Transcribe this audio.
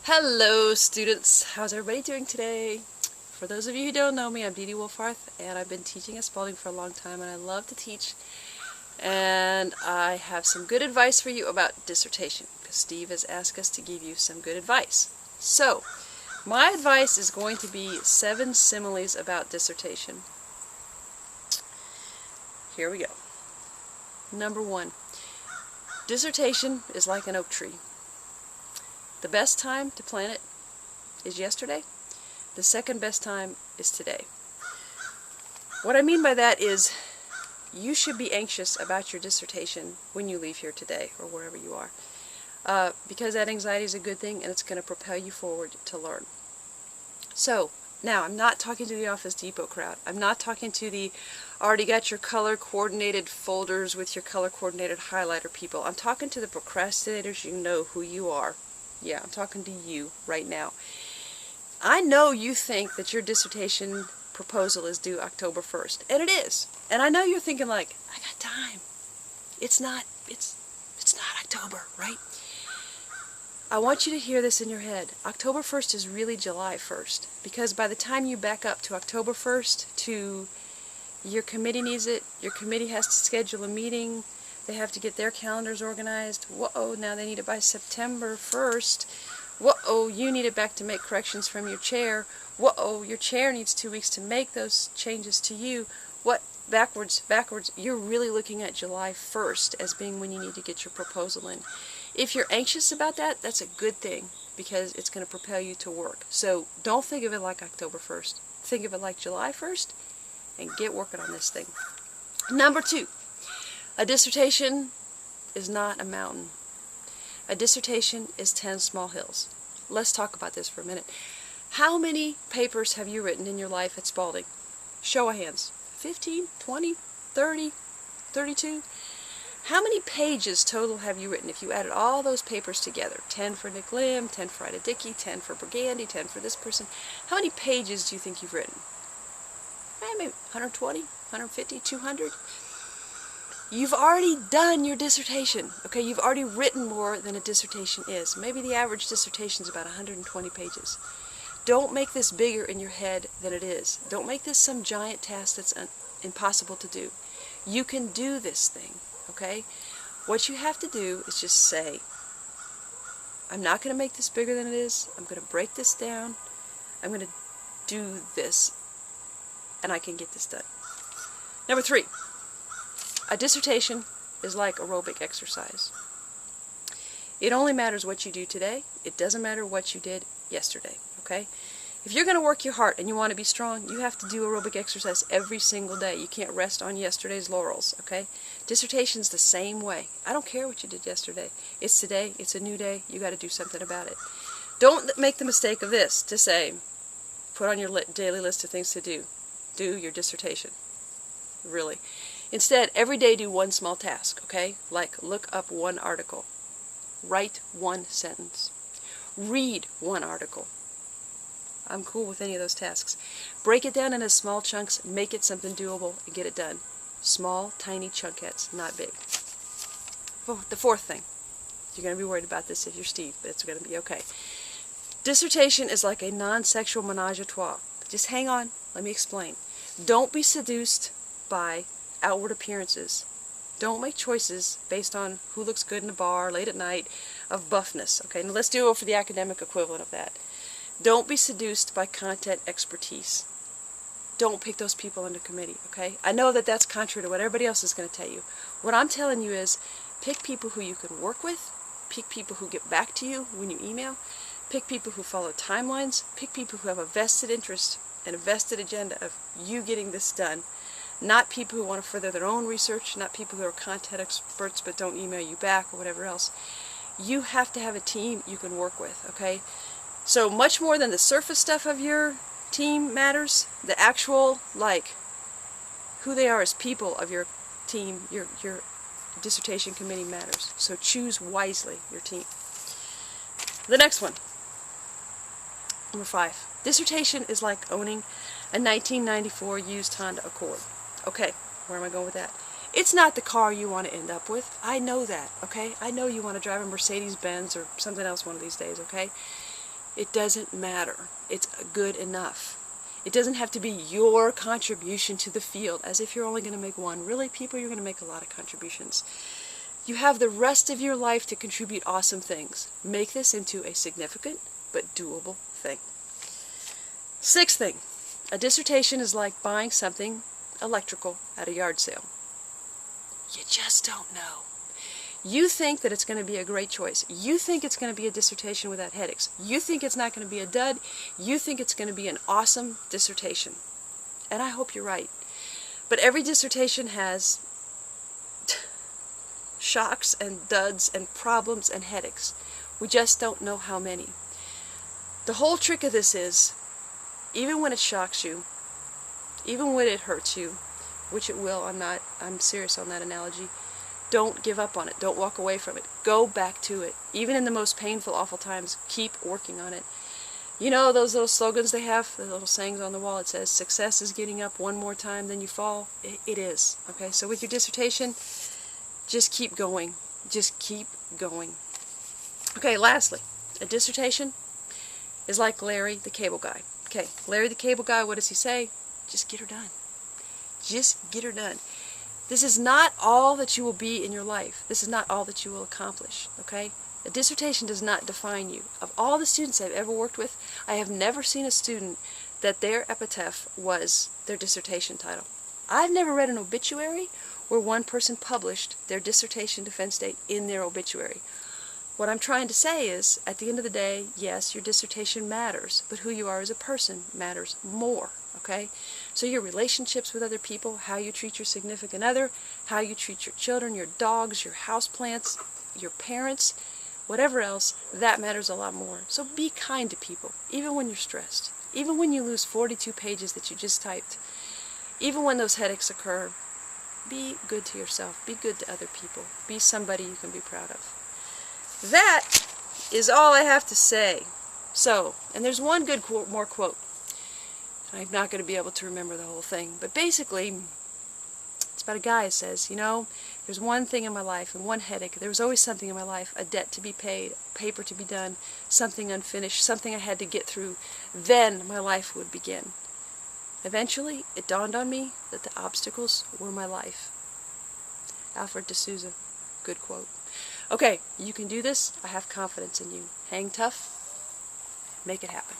Hello students, how's everybody doing today? For those of you who don't know me, I'm DeDe and I've been teaching at Spalding for a long time and I love to teach, and I have some good advice for you about dissertation because Steve has asked us to give you some good advice. So, my advice is going to be 7 similes about dissertation. Here we go. Number 1, dissertation is like an oak tree. The best time to plant it is yesterday. The second best time is today. What I mean by that is you should be anxious about your dissertation when you leave here today or wherever you are, because that anxiety is a good thing and it's going to propel you forward to learn. So now I'm not talking to the Office Depot crowd. I'm not talking to the already got your color coordinated folders with your color coordinated highlighter people. I'm talking to the procrastinators. You know who you are. Yeah, I'm talking to you right now. I know you think that your dissertation proposal is due October 1st, and it is. And I know you're thinking like, I got time. It's not October, right? I want you to hear this in your head. October 1st is really July 1st, because by the time you back up to October 1st to your committee needs it, your committee has to schedule a meeting, they have to get their calendars organized. Whoa, now they need it by September 1st. Whoa, you need it back to make corrections from your chair. Whoa, your chair needs 2 weeks to make those changes to you. What? Backwards. You're really looking at July 1st as being when you need to get your proposal in. If you're anxious about that, that's a good thing because it's going to propel you to work. So don't think of it like October 1st. Think of it like July 1st and get working on this thing. Number 2. A dissertation is not a mountain. A dissertation is 10 small hills. Let's talk about this for a minute. How many papers have you written in your life at Spalding? Show of hands. 15, 20, 30, 32? How many pages total have you written if you added all those papers together? 10 for Nick Lim, 10 for Ida Dickey, 10 for Burgandy, 10 for this person. How many pages do you think you've written? Maybe 120, 150, 200? You've already done your dissertation, okay? You've already written more than a dissertation is. Maybe the average dissertation is about 120 pages. Don't make this bigger in your head than it is. Don't make this some giant task that's impossible to do. You can do this thing, okay? What you have to do is just say, I'm not going to make this bigger than it is. I'm going to break this down. I'm going to do this, and I can get this done. Number 3. A dissertation is like aerobic exercise. It only matters what you do today. It doesn't matter what you did yesterday, okay? If you're going to work your heart and you want to be strong, you have to do aerobic exercise every single day. You can't rest on yesterday's laurels, okay? Dissertation's the same way. I don't care what you did yesterday. It's today. It's a new day. You got to do something about it. Don't make the mistake of this, to say, put on your daily list of things to do. Do your dissertation. Really. Instead, every day do one small task, okay? Like look up one article. Write one sentence. Read one article. I'm cool with any of those tasks. Break it down into small chunks, make it something doable, and get it done. Small, tiny chunkettes, not big. The 4th thing. You're going to be worried about this if you're Steve, but it's going to be okay. Dissertation is like a non-sexual menage a trois. Just hang on, let me explain. Don't be seduced by outward appearances. Don't make choices based on who looks good in a bar late at night of buffness. Okay, now let's do it for the academic equivalent of that. Don't be seduced by content expertise. Don't pick those people into committee, okay? I know that that's contrary to what everybody else is going to tell you. What I'm telling you is pick people who you can work with, pick people who get back to you when you email, pick people who follow timelines, pick people who have a vested interest and a vested agenda of you getting this done. Not people who want to further their own research, not people who are content experts but don't email you back or whatever else. You have to have a team you can work with, okay? So much more than the surface stuff of your team matters, the actual, like, who they are as people of your team, your dissertation committee matters. So choose wisely your team. The next one, number 5. Dissertation is like owning a 1994 used Honda Accord. Okay, where am I going with that? It's not the car you want to end up with. I know that, okay? I know you want to drive a Mercedes-Benz or something else one of these days, okay? It doesn't matter. It's good enough. It doesn't have to be your contribution to the field, as if you're only going to make one. Really, people, you're going to make a lot of contributions. You have the rest of your life to contribute awesome things. Make this into a significant but doable thing. Sixth thing, a dissertation is like buying something electrical at a yard sale. You just don't know. You think that it's going to be a great choice. You think it's going to be a dissertation without headaches. You think it's not going to be a dud. You think it's going to be an awesome dissertation. And I hope you're right. But every dissertation has shocks and duds and problems and headaches. We just don't know how many. The whole trick of this is, even when it shocks you, even when it hurts you, which it will, I'm serious on that analogy, don't give up on it. Don't walk away from it. Go back to it. Even in the most painful, awful times, keep working on it. You know those little slogans they have, the little sayings on the wall? It says, success is getting up one more time than you fall. It is. Okay, so with your dissertation, just keep going. Just keep going. Okay, lastly, a dissertation is like Larry the Cable Guy. Okay, Larry the Cable Guy, what does he say? Just get her done. Just get her done. This is not all that you will be in your life. This is not all that you will accomplish, okay? A dissertation does not define you. Of all the students I've ever worked with, I have never seen a student that their epitaph was their dissertation title. I've never read an obituary where one person published their dissertation defense date in their obituary. What I'm trying to say is, at the end of the day, yes, your dissertation matters, but who you are as a person matters more. Okay? So your relationships with other people, how you treat your significant other, how you treat your children, your dogs, your houseplants, your parents, whatever else, that matters a lot more. So be kind to people, even when you're stressed. Even when you lose 42 pages that you just typed. Even when those headaches occur, be good to yourself. Be good to other people. Be somebody you can be proud of. That is all I have to say. So, and there's one good more quote. I'm not going to be able to remember the whole thing, but basically, it's about a guy who says, you know, there's one thing in my life and one headache. There was always something in my life, a debt to be paid, paper to be done, something unfinished, something I had to get through. Then my life would begin. Eventually, it dawned on me that the obstacles were my life. Alfred de Souza, good quote. Okay, you can do this. I have confidence in you. Hang tough. Make it happen.